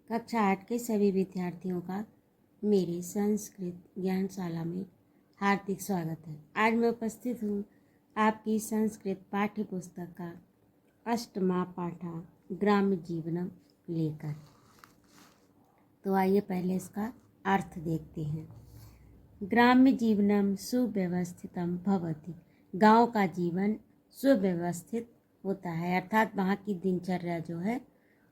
कक्षा 8 के सभी विद्यार्थियों का मेरी संस्कृत ज्ञानशाला में हार्दिक स्वागत है। आज मैं उपस्थित हूँ आपकी संस्कृत पाठ्य पुस्तक का अष्टमा पाठा ग्राम्य जीवनम लेकर। तो आइए पहले इसका अर्थ देखते हैं। ग्राम्य जीवनम सुव्यवस्थितम भवति। गांव का जीवन सुव्यवस्थित होता है, अर्थात वहाँ की दिनचर्या जो है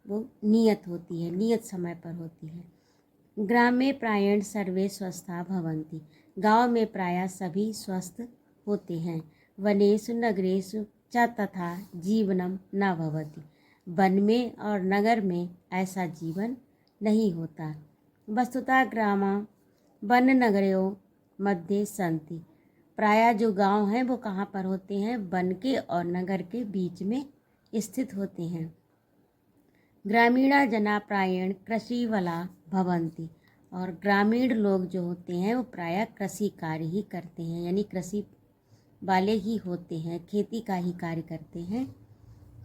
वो नियत होती है, नियत समय पर होती है। ग्रामे प्रायेण सर्वे स्वस्था भवन्ति। गांव में प्रायः सभी स्वस्थ होते हैं। वनेषु नगरेषु च तथा जीवनम न भवति। वन में और नगर में ऐसा जीवन नहीं होता। वस्तुतः ग्रामा वन नगरों मध्ये सन्ति। प्रायः जो गांव हैं वो कहाँ पर होते हैं? वन के और नगर के बीच में स्थित होते हैं। ग्रामीणा जना प्रायेण कृषिवला भवन्ति। और ग्रामीण लोग जो होते हैं वो प्रायः कृषि कार्य ही करते हैं, यानी कृषि वाले ही होते हैं, खेती का ही कार्य करते हैं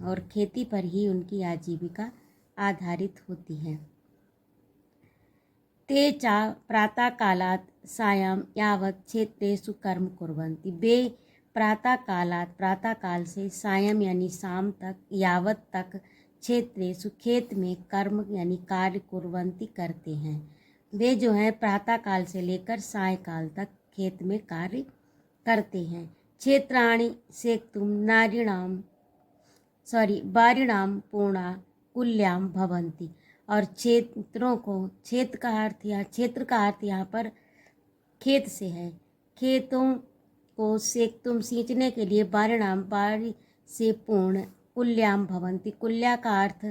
और खेती पर ही उनकी आजीविका आधारित होती है। ते चा प्रातःकालात् सायं यावत् क्षेत्रेषु कर्म कुर्वन्ति। वे प्रातःकाल से सायं यानी शाम तक, यावत तक, क्षेत्रेषु खेत में कर्म यानी कार्य कुर्वन्ति करते हैं। वे जो है प्रातःकाल से लेकर सायंकाल तक खेत में कार्य करते हैं। क्षेत्राणि सेक्तुम बारिणाम पूर्णा कुल्याम भवन्ति। और क्षेत्रों को, क्षेत्र का अर्थ यहाँ पर खेत से है। खेतों को सेक्तुम सींचने के लिए बारी से पूर्ण कुल्याम भवन्ति। कुल्या का अर्थ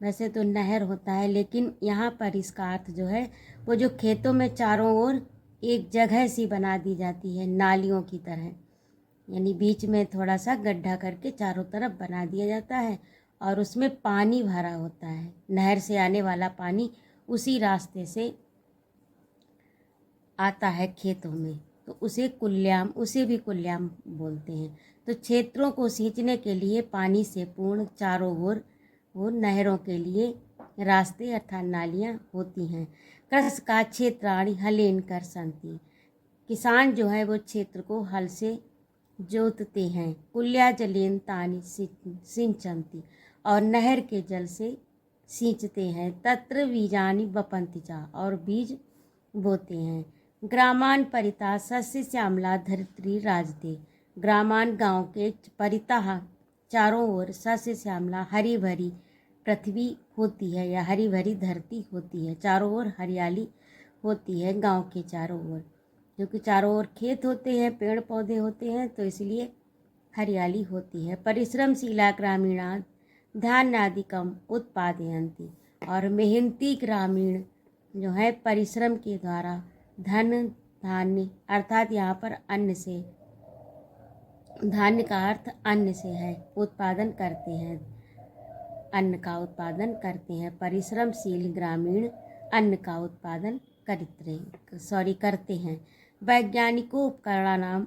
वैसे तो नहर होता है, लेकिन यहाँ पर इसका अर्थ जो है वो जो खेतों में चारों ओर एक जगह सी बना दी जाती है नालियों की तरह, यानी बीच में थोड़ा सा गड्ढा करके चारों तरफ बना दिया जाता है और उसमें पानी भरा होता है। नहर से आने वाला पानी उसी रास्ते से आता है खेतों में, तो उसे भी कुल्याम बोलते हैं। तो क्षेत्रों को सींचने के लिए पानी से पूर्ण चारों ओर वो नहरों के लिए रास्ते अर्थात नालियाँ होती हैं। कृषि का क्षेत्राणि हलेन कर संति। किसान जो है वो क्षेत्र को हल से जोतते हैं। कुल्या जलेन तानि सिंचन्ति। और नहर के जल से सींचते हैं। तत्र बीजानि वपन्ति च। और बीज बोते हैं। ग्रामान परितः सस्य श्यामला धरित्री राजते। ग्रामान गांव के परितः चारों ओर सस्य श्यामला हरी भरी पृथ्वी होती है या हरी भरी धरती होती है। चारों ओर हरियाली होती है गांव के चारों ओर, क्योंकि चारों ओर खेत होते हैं, पेड़ पौधे होते हैं, तो इसलिए हरियाली होती है। परिश्रमशीला ग्रामीणा धान्यादिकम उत्पादयन्ति। और मेहनती ग्रामीण जो है परिश्रम के द्वारा धान्य अर्थात यहाँ पर अन्न से, धान्य का अर्थ अन्न से है, उत्पादन करते हैं, अन्न का उत्पादन करते हैं। परिश्रमशील ग्रामीण अन्न का उत्पादन करते हैं। वैज्ञानिकों उपकरणानां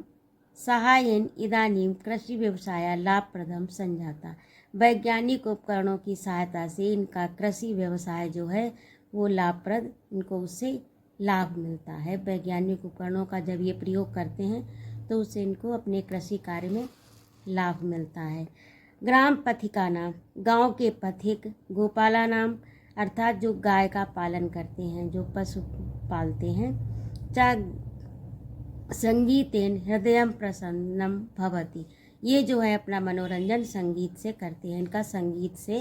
सहायेन इदानीं कृषि व्यवसाय लाभप्रदम संजाता। वैज्ञानिक उपकरणों की सहायता से इनका कृषि व्यवसाय जो है वो लाभप्रद, इनको उससे लाभ मिलता है। वैज्ञानिक उपकरणों का जब ये प्रयोग करते हैं तो उससे इनको अपने कृषि कार्य में लाभ मिलता है। ग्राम पथिका नाम, गाँव के पथिक, गोपाला नाम अर्थात जो गाय का पालन करते हैं, जो पशु पालते हैं। चा संगीतेन हृदय प्रसन्नम भवति। ये जो है अपना मनोरंजन संगीत से करते हैं, इनका संगीत से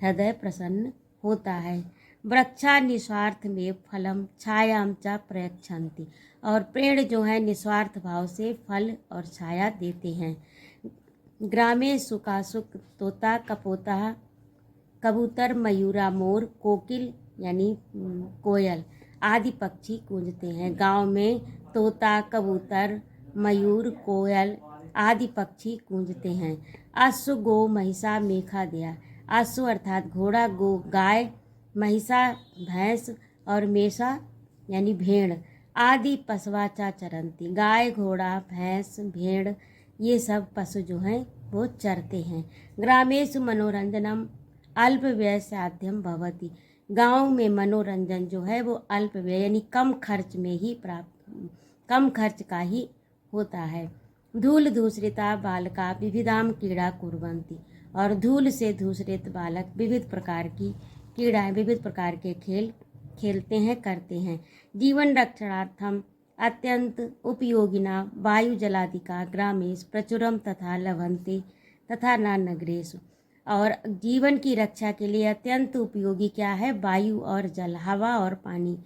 हृदय प्रसन्न होता है। वृक्षा निस्वार्थ में फलम छायाम च प्रयच्छन्ति। और पेड़ जो है निस्वार्थ भाव से फल और छाया देते हैं। ग्रामे सुकासुक तोता कपोता कबूतर मयूरा मोर कोकिल यानी कोयल आदि पक्षी गूंजते हैं। गांव में तोता, कबूतर, मयूर, कोयल आदि पक्षी गूंजते हैं। अश्व गो महिषा मेखा दिया। अश्व अर्थात घोड़ा, गो गाय, महिषा भैंस और मेषा यानी भेड़ आदि पशवाचा चरंती। गाय, घोड़ा, भैंस, भेड़ ये सब पशु जो हैं वो चरते हैं। ग्रामेषु मनोरंजनम अल्प व्यय साध्यम भवति। गांव में मनोरंजन जो है वो अल्प व्यय यानी कम खर्च में ही कम खर्च का ही होता है। धूल धूसरिता बालका विविधाम क्रीड़ा कुर्वन्ति, और धूल से धूसरित बालक विविध प्रकार की क्रीड़ाएं, विविध प्रकार के खेल खेलते हैं, करते हैं। जीवन रक्षणार्थम अत्यंत उपयोगिना वायु जलादिका ग्रामेश प्रचुरम तथा लभन्ते तथा न नगरेश। और जीवन की रक्षा के लिए अत्यंत उपयोगी क्या है? वायु और जल, हवा और पानी।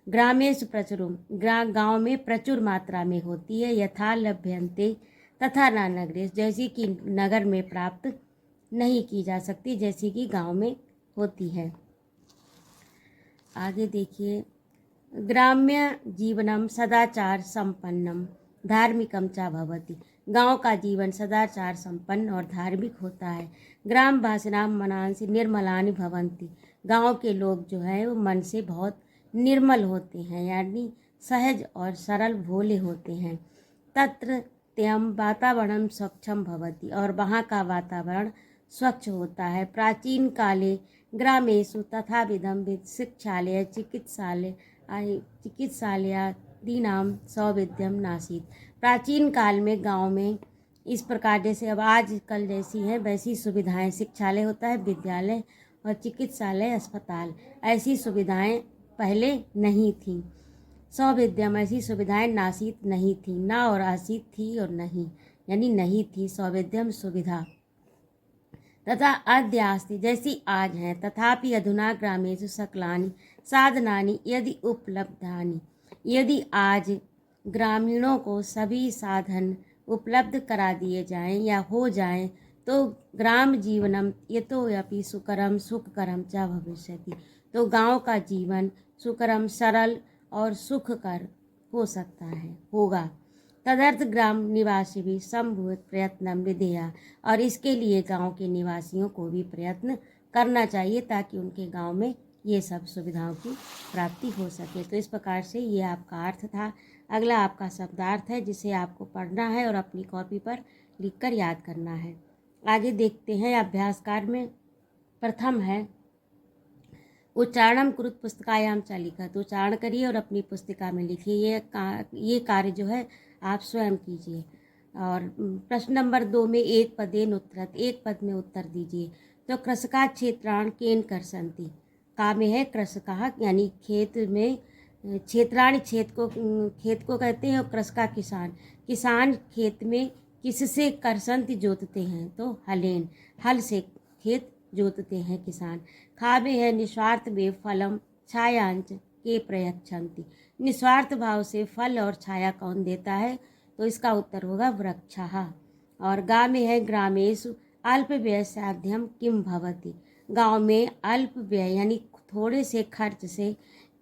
ग्रामेश प्रचुरम, गाँव में प्रचुर मात्रा में होती है। यथा लभ्यन्ते तथा न नगरेश, जैसी कि नगर में प्राप्त नहीं की जा सकती, जैसी कि गांव में होती है। आगे देखिए, ग्राम्य जीवनम सदाचार संपन्नम धार्मिकम चा भवति। गांव का जीवन सदाचार संपन्न और धार्मिक होता है। ग्राम वासिनाम मनांसि निर्मलानि भवन्ति। गांव के लोग जो है वो मन से बहुत निर्मल होते हैं, यानी सहज और सरल भोले होते हैं। तत्र त्यम वातावरणम स्वच्छम भवति, और वहाँ का वातावरण स्वच्छ होता है। प्राचीन काले ग्रामेषु तथा विधम शिक्षालय चिकित्सालयादीनां सौविध्यम नासीत्। प्राचीन काल में गांव में इस प्रकार, जैसे अब आजकल जैसी है वैसी सुविधाएं, शिक्षालय होता है विद्यालय, और चिकित्सालय अस्पताल, ऐसी सुविधाएं पहले नहीं थीं। सौविध्यम, ऐसी सुविधाएं नासीत नहीं थी, ना और आसीत थी और नहीं, यानी नहीं थी। सौविध्यम सुविधा। तथा अद्यास्ति, जैसी आज हैं। तथापि अधुना ग्रामेषु सकलानि साधनानि यदि उपलब्धानि। यदि आज ग्रामीणों को सभी साधन उपलब्ध करा दिए जाएं या हो जाएं, तो ग्राम जीवनम यतोऽपि सुकरम सुखकरम च भविष्यति। तो गांव का जीवन सुकरम, सरल और सुखकर हो सकता है, होगा। तदर्थ ग्राम निवासी भी संभूत प्रयत्न विधेया, और इसके लिए गांव के निवासियों को भी प्रयत्न करना चाहिए ताकि उनके गांव में ये सब सुविधाओं की प्राप्ति हो सके। तो इस प्रकार से ये आपका अर्थ था। अगला आपका शब्दार्थ है जिसे आपको पढ़ना है और अपनी कॉपी पर लिखकर याद करना है। आगे देखते हैं अभ्यासकार में। प्रथम है उच्चारणम कुरुत पुस्तकायाम च लिखत। उच्चारण करिए और अपनी पुस्तिका में लिखिए। ये कार्य जो है आप स्वयं कीजिए। और प्रश्न नंबर 2 में एक पदेन उत्तरत, एक पद में उत्तर दीजिए। तो कृषका क्षेत्राण केन करसंति। का में है कृषका, यानी खेत में, क्षेत्राण खेत को कहते हैं, और कृषका किसान। किसान खेत में किससे करसंति जोतते हैं? तो हलेन, हल से खेत जोतते हैं किसान। खा में है निस्वार्थ में फलम छायांच के प्रयच्छन्ति। निस्वार्थ भाव से फल और छाया कौन देता है? तो इसका उत्तर होगा वृक्षः। और गा में है ग्रामेषु अल्प व्यय साध्यम किम भवति। गांव में अल्प व्यय यानी थोड़े से खर्च से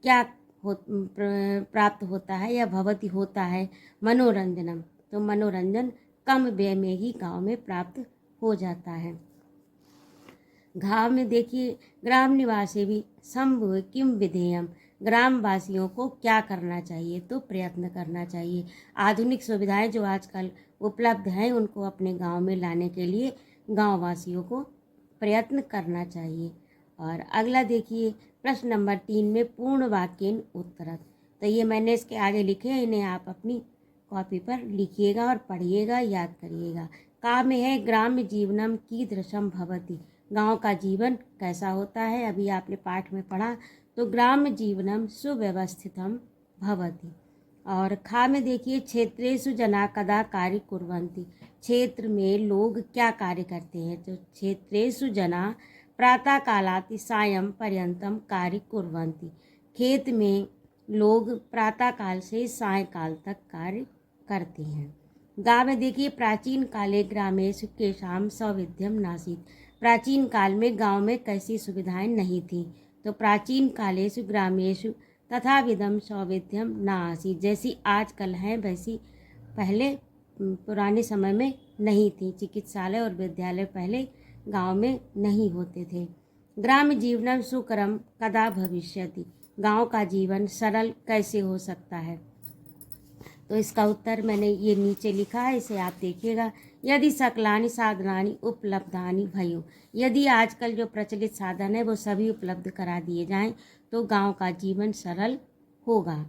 क्या प्राप्त होता है या भवति होता है? मनोरंजनम। तो मनोरंजन कम व्यय में ही गांव में प्राप्त हो जाता है। घाव में देखिए, ग्राम निवासी भी संभव किम विधेयम। ग्रामवासियों को क्या करना चाहिए? तो प्रयत्न करना चाहिए। आधुनिक सुविधाएं जो आजकल उपलब्ध हैं उनको अपने गांव में लाने के लिए गांववासियों को प्रयत्न करना चाहिए। और अगला देखिए प्रश्न नंबर 3 में पूर्ण वाक्यन उत्तरत। तो ये मैंने इसके आगे लिखे हैं, इन्हें आप अपनी कॉपी पर लिखिएगा और पढ़िएगा, याद करिएगा। का में है ग्राम्य जीवनम कीदृशम भवति। गांव का जीवन कैसा होता है? अभी आपने पाठ में पढ़ा। तो ग्राम्य जीवनम सुव्यवस्थितम भवति। और खा में देखिए क्षेत्रेषु जना कदा कार्य कुर्वन्ति। क्षेत्र में लोग क्या कार्य करते हैं? तो क्षेत्रेषु जना प्रातः कालाति सायं पर्यंतम कार्य कुर्वन्ति। खेत में लोग प्रातः काल से सायंकाल तक कार्य करते हैं। गा में देखिए प्राचीन काले ग्रामेषु केषां सौविध्यम नासीत्। प्राचीन काल में गांव में कैसी सुविधाएं नहीं थीं? तो प्राचीन कालेषु ग्रामेषु तथा विधम सौविध्यम न आसीत्। जैसी आजकल है वैसी पहले पुराने समय में नहीं थी। चिकित्सालय और विद्यालय पहले गांव में नहीं होते थे। ग्राम जीवनम सुकरम कदा भविष्यति। गांव का जीवन सरल कैसे हो सकता है? तो इसका उत्तर मैंने ये नीचे लिखा है, इसे आप देखिएगा। यदि सकलानि साधनानि उपलब्धानि भयु, यदि आजकल जो प्रचलित साधन है वो सभी उपलब्ध करा दिए जाएं तो गांव का जीवन सरल होगा।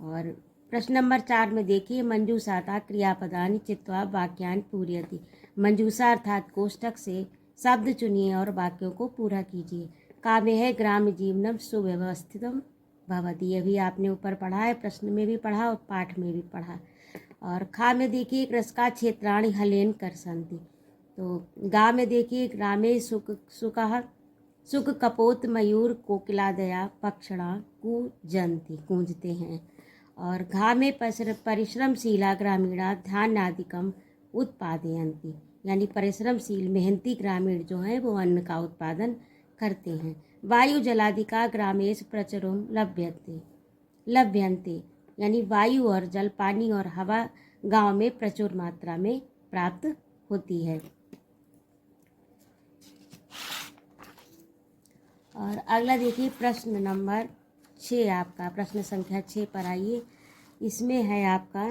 और प्रश्न नंबर 4 में देखिए, मंजूषाता क्रियापदानि चित्वा वाक्यानि पूरयति। मंजूषा अर्थात कोष्ठक से शब्द चुनिए और वाक्यों को पूरा कीजिए। काव्य है ग्राम्य जीवनम सुव्यवस्थितम भवति, ये भी आपने ऊपर पढ़ा है, प्रश्न में भी पढ़ा और पाठ में भी पढ़ा। और खा में देखिए, कृषका क्षेत्राणि हलेन करसन्ति। तो गा में देखिए, ग्रामे सुख कपोत मयूर कोकिलादया पक्षणा कूजन्ति, कूंजते हैं। और घा में परिश्रमशीला ग्रामीणा ध्यानादिकम उत्पादयन्ति, यानी परिश्रमशील मेहनती ग्रामीण जो हैं वो अन्न का उत्पादन करते हैं। वायु जलादिका ग्रामेश प्रचुरम लभ्यन्ते, यानी वायु और जल, पानी और हवा गांव में प्रचुर मात्रा में प्राप्त होती है। और अगला देखिए प्रश्न नंबर 6, आपका प्रश्न संख्या 6 पर आइए। इसमें है आपका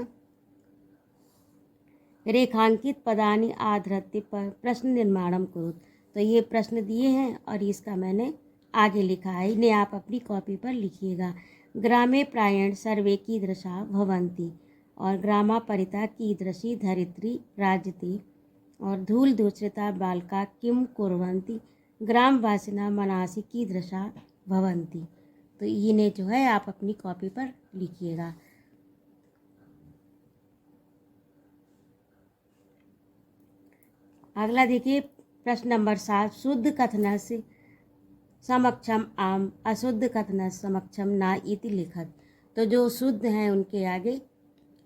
रेखांकित पदानि आधृत्य पर प्रश्न निर्माणम कुरु। तो ये प्रश्न दिए हैं और इसका मैंने आगे लिखा है, इन्हें आप अपनी कॉपी पर लिखिएगा। ग्रामे प्रायण सर्वे कीदृशा भवन्ति, और ग्रामा परिता कीदृशी धरित्री राजति, और धूल दूषिता बालका किम कुर्वन्ति, ग्रामवासिना मनासी कीदृशा भवन्ति। तो इन्हें जो है आप अपनी कॉपी पर लिखिएगा। अगला देखिए प्रश्न नंबर 7, शुद्ध कथनस्य समक्षम आम अशुद्ध कथनस्य समक्षम ना इति लिखत। तो जो शुद्ध हैं उनके आगे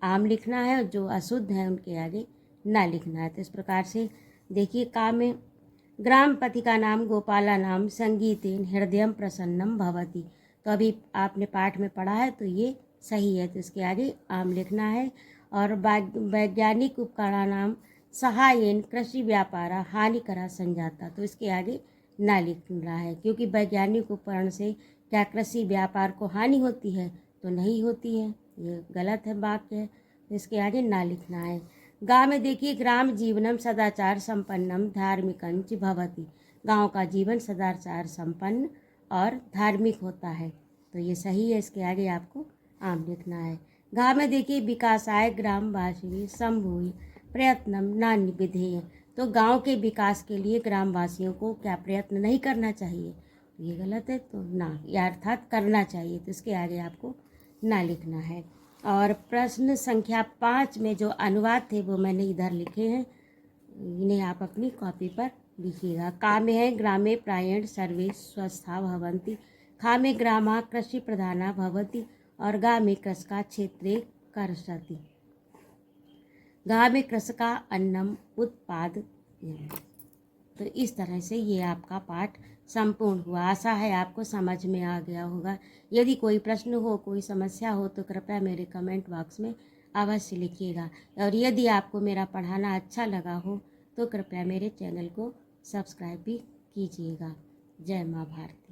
आम लिखना है और जो अशुद्ध हैं उनके आगे ना लिखना है। तो इस प्रकार से देखिए, का में ग्रामपति का नाम गोपाला नाम संगीतेन हृदयम प्रसन्नम भवति। तो अभी आपने पाठ में पढ़ा है तो ये सही है, तो इसके आगे आम लिखना है। और वैज्ञानिक उपकरणानाम सहायन कृषि व्यापारा हानिकरा संजाता, तो इसके आगे ना लिखना है, क्योंकि वैज्ञानिक उपकरण से क्या कृषि व्यापार को हानि होती है? तो नहीं होती है, ये गलत है वाक्य है, तो इसके आगे ना लिखना है। गाँव में देखिए, ग्राम जीवनम सदाचार संपन्नम धार्मिकंच भवति। गाँव का जीवन सदाचार संपन्न और धार्मिक होता है, तो ये सही है, इसके आगे आपको आम लिखना है। गाँव में देखिए, विकासाय ग्रामवासी संभूय प्रयत्नम नान्य विधेय। तो गांव के विकास के लिए ग्रामवासियों को क्या प्रयत्न नहीं करना चाहिए? ये गलत है, तो ना, या अर्थात करना चाहिए, तो इसके आगे आपको ना लिखना है। और प्रश्न संख्या 5 में जो अनुवाद थे वो मैंने इधर लिखे हैं, इन्हें आप अपनी कॉपी पर लिखिएगा। का में है ग्रामे प्रायण सर्वे स्वस्था भवन्ति, खा में ग्रामा कृषि प्रधाना भवति, और गा में कृषका क्षेत्रे कर्षति। गा में कृषका अन्नम उत्पाद। तो इस तरह से ये आपका पाठ संपूर्ण हुआ। आशा है आपको समझ में आ गया होगा। यदि कोई प्रश्न हो, कोई समस्या हो तो कृपया मेरे कमेंट बॉक्स में अवश्य लिखिएगा। और यदि आपको मेरा पढ़ाना अच्छा लगा हो तो कृपया मेरे चैनल को सब्सक्राइब भी कीजिएगा। जय माँ भारत।